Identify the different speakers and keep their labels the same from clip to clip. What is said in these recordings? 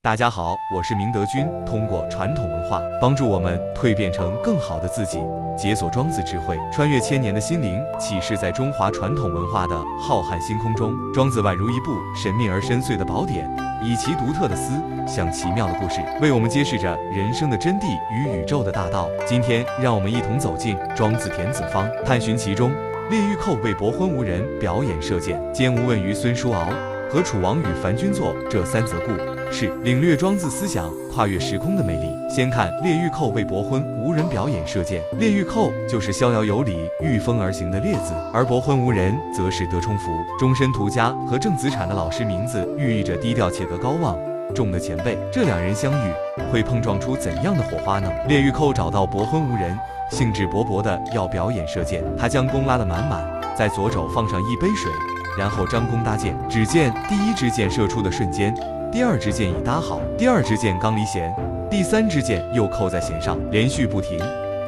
Speaker 1: 大家好，我是明德君，通过传统文化帮助我们蜕变成更好的自己，解锁庄子智慧，穿越千年的心灵，启示在中华传统文化的浩瀚星空中。庄子宛如一部神秘而深邃的宝典，以其独特的思想、奇妙的故事，为我们揭示着人生的真谛与宇宙的大道。今天，让我们一同走进庄子田子坊，探寻其中。列御寇为伯昏无人表演射箭，兼无问于孙叔敖和楚王与樊君作这三则故事，领略庄子思想跨越时空的魅力。先看列御寇为伯昏无人表演射箭。列御寇就是逍遥有礼、御风而行的列子，而伯昏无人则是德充福、终身图家和正子产的老师名字，寓意着低调且德高望重的前辈。这两人相遇，会碰撞出怎样的火花呢？列御寇找到伯昏无人，兴致勃勃地要表演射箭，他将弓拉得满满，在左肘放上一杯水，然后张弓搭箭。只见第一支箭射出的瞬间，第二支箭已搭好，第二支箭刚离弦，第三支箭又扣在弦上，连续不停，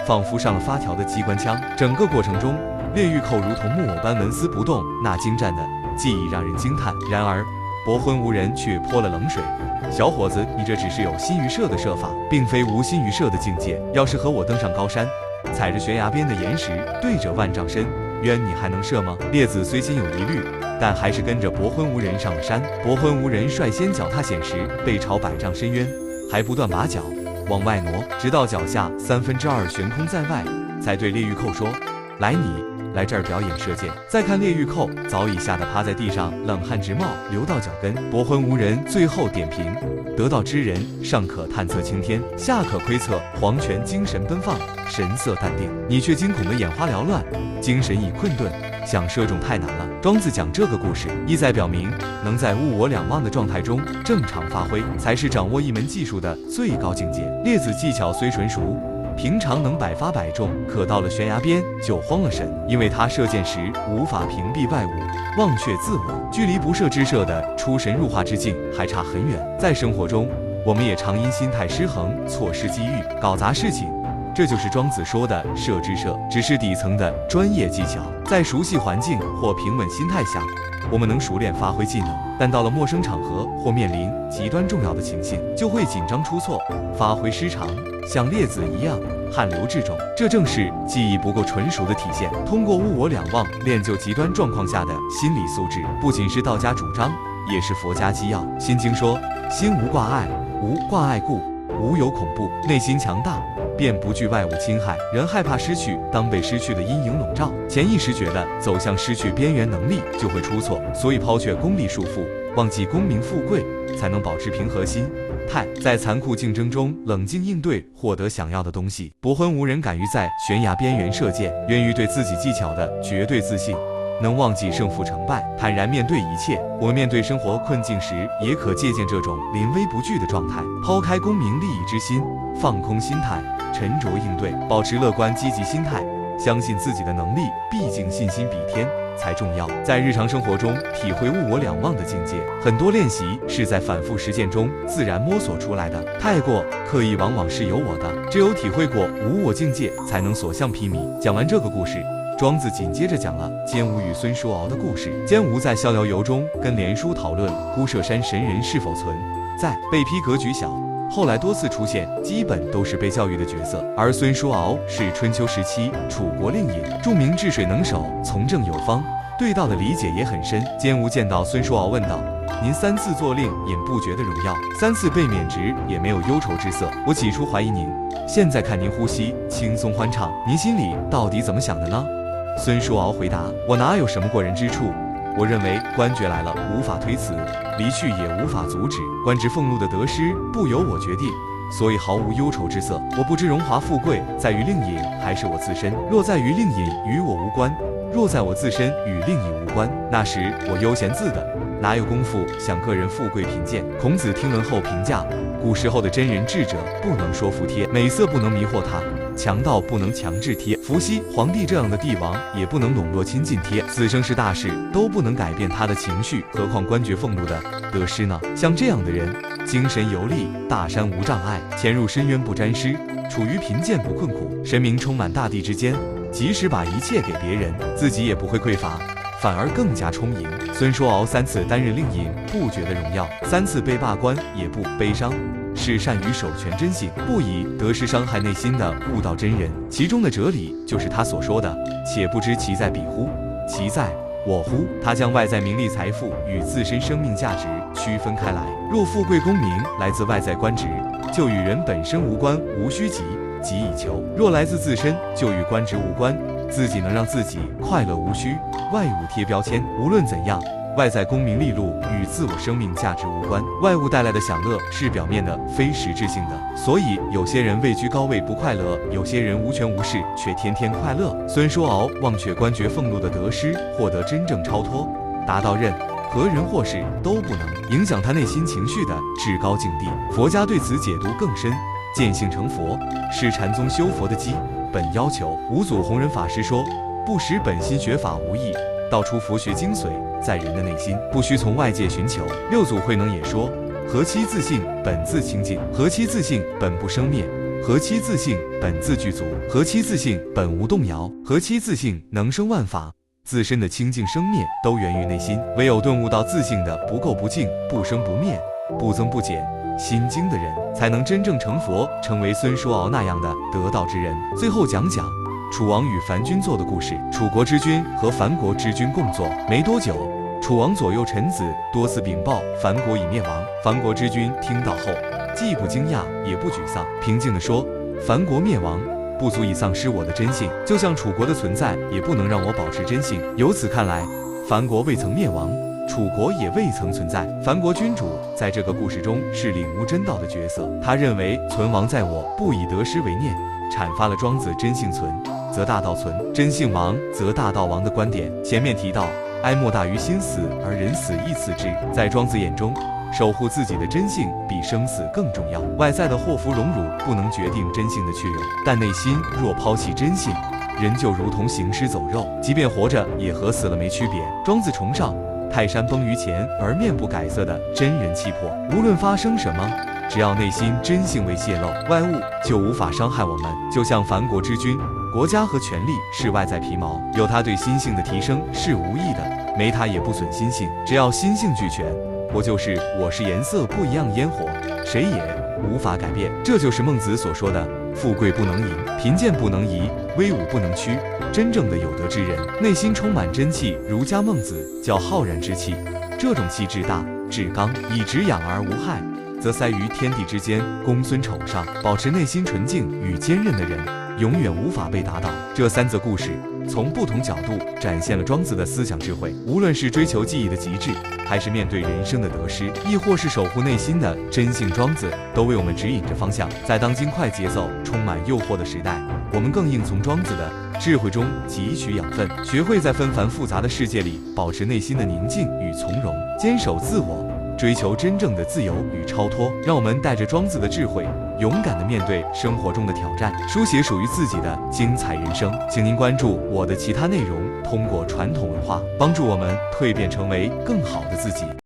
Speaker 1: 仿佛上了发条的机关枪。整个过程中，列御寇如同木偶般纹丝不动，那精湛的技艺让人惊叹。然而伯昏无人却泼了冷水：小伙子，你这只是有心于射的射法，并非无心于射的境界。要是和我登上高山，踩着悬崖边的岩石，对着万丈深渊，你还能射吗？列子虽心有疑虑，但还是跟着伯昏无人上了山。伯昏无人率先脚踏险石，背朝百丈深渊，还不断把脚往外挪，直到脚下2/3悬空在外，才对列御寇说：来，你来这儿表演射箭。再看列御寇早已吓得趴在地上，冷汗直冒，流到脚跟。伯昏无人最后点评：得道之人，上可探测青天，下可窥测黄泉，精神奔放，神色淡定。你却惊恐的眼花缭乱，精神已困顿，想射中太难了。庄子讲这个故事，意在表明，能在物我两忘的状态中正常发挥，才是掌握一门技术的最高境界。列子技巧虽纯熟，平常能百发百中，可到了悬崖边就慌了神，因为他射箭时无法屏蔽外物，忘却自我，距离不射之射的出神入化之境还差很远。在生活中，我们也常因心态失衡，错失机遇，搞砸事情。这就是庄子说的射之射，只是底层的专业技巧。在熟悉环境或平稳心态下，我们能熟练发挥技能，但到了陌生场合或面临极端重要的情形，就会紧张出错，发挥失常，像列子一样汗流至踵。这正是技艺不够纯熟的体现。通过物我两忘练就极端状况下的心理素质，不仅是道家主张，也是佛家基要。心经说：心无挂碍，无挂碍故，无有恐怖。内心强大，便不惧外物侵害。人害怕失去，当被失去的阴影笼罩，潜意识觉得走向失去边缘能力就会出错，所以抛却功利束缚，忘记功名富贵，才能保持平和心态，在残酷竞争中冷静应对，获得想要的东西。伯昏无人敢于在悬崖边缘射箭，源于对自己技巧的绝对自信，能忘记胜负成败，坦然面对一切。我们面对生活困境时，也可借鉴这种临危不惧的状态，抛开功名利益之心，放空心态，沉着应对，保持乐观积极心态，相信自己的能力，毕竟信心比天才重要。在日常生活中体会物我两忘的境界，很多练习是在反复实践中自然摸索出来的，太过刻意往往是有我的，只有体会过无我境界，才能所向披靡。讲完这个故事，庄子紧接着讲了坚吾与孙叔敖的故事。坚吾在逍遥游中跟连叔讨论孤舍山神人是否存在，被批格局小，后来多次出现，基本都是被教育的角色。而孙叔敖是春秋时期楚国令尹，著名治水能手，从政有方，对道的理解也很深。坚吾见到孙叔敖问道：您3次做令尹不觉得荣耀，3次被免职也没有忧愁之色，我起初怀疑您，现在看您呼吸轻松欢畅，您心里到底怎么想的呢？孙叔敖回答：我哪有什么过人之处，我认为官爵来了无法推辞，离去也无法阻止，官职俸禄的得失不由我决定，所以毫无忧愁之色。我不知荣华富贵在于令尹还是我自身，若在于令尹，与我无关；若在我自身，与令尹无关，那时我悠闲自得，哪有功夫想个人富贵贫贱。孔子听闻后评价：古时候的真人智者不能说服帖，美色不能迷惑他，强盗不能强制贴，伏羲、皇帝这样的帝王也不能笼络亲近贴，此生是大事都不能改变他的情绪，何况官爵俸禄的得失呢？像这样的人，精神游历，大山无障碍，潜入深渊不沾湿，处于贫贱不困苦，神明充满大地之间，即使把一切给别人，自己也不会匮乏，反而更加充盈。孙叔敖3次担任令尹，不觉得荣耀；3次被罢官，也不悲伤。是善于守全真性，不以得失伤害内心的悟道真人。其中的哲理就是他所说的“且不知其在彼乎，其在我乎”。他将外在名利财富与自身生命价值区分开来。若富贵功名来自外在官职，就与人本身无关，无需急以求；若来自自身，就与官职无关，自己能让自己快乐无需外物贴标签。无论怎样，外在功名利禄与自我生命价值无关，外物带来的享乐是表面的，非实质性的。所以有些人位居高位不快乐，有些人无权无势却天天快乐。孙叔敖忘却官爵俸禄的得失，获得真正超脱，达到任何人或事都不能影响他内心情绪的至高境地。佛家对此解读更深，见性成佛是禅宗修佛的基本要求。五祖弘忍法师说，不识本心学法无益，道出佛学精髓在人的内心，不需从外界寻求。六祖慧能也说，何其自性本自清净，何其自性本不生灭，何其自性本自具足，何其自性本无动摇，何其自性能生万法。自身的清净生灭都源于内心，唯有顿悟到自性的不垢不净、不生不灭、不增不减心经的人，才能真正成佛，成为孙叔敖那样的得道之人。最后讲讲楚王与樊军作的故事。楚国之君和樊国之君共坐没多久，楚王左右臣子多次禀报樊国已灭亡。樊国之君听到后，既不惊讶也不沮丧，平静地说，樊国灭亡不足以丧失我的真性，就像楚国的存在也不能让我保持真性。由此看来，樊国未曾灭亡，楚国也未曾存在。樊国君主在这个故事中是领悟真道的角色，他认为存亡在我，不以得失为念，阐发了庄子真性存则大道存，真性亡则大道亡的观点。前面提到，哀莫大于心死，而人死亦次之。在庄子眼中，守护自己的真性比生死更重要。外在的祸福荣辱不能决定真性的去留，但内心若抛弃真性，人就如同行尸走肉，即便活着也和死了没区别。庄子崇尚泰山崩于前而面不改色的真人气魄，无论发生什么，只要内心真性未泄露，外物就无法伤害我们。就像樊国之君，国家和权力是外在皮毛，有它对心性的提升是无益的，没它也不损心性。只要心性俱全，我是颜色不一样的烟火，谁也无法改变。这就是孟子所说的，富贵不能淫，贫贱不能移，威武不能屈。真正的有德之人，内心充满真气，儒家孟子叫浩然之气。这种气至大至刚，以直养而无害，则塞于天地之间，公孙丑上。保持内心纯净与坚韧的人，永远无法被打倒。这3则故事从不同角度展现了庄子的思想智慧，无论是追求技艺的极致，还是面对人生的得失，亦或是守护内心的真性，庄子都为我们指引着方向。在当今快节奏、充满诱惑的时代，我们更应从庄子的智慧中汲取养分，学会在纷繁复杂的世界里保持内心的宁静与从容，坚守自我，追求真正的自由与超脱。让我们带着庄子的智慧，勇敢地面对生活中的挑战，书写属于自己的精彩人生。请您关注我的其他内容，通过传统文化帮助我们蜕变成为更好的自己。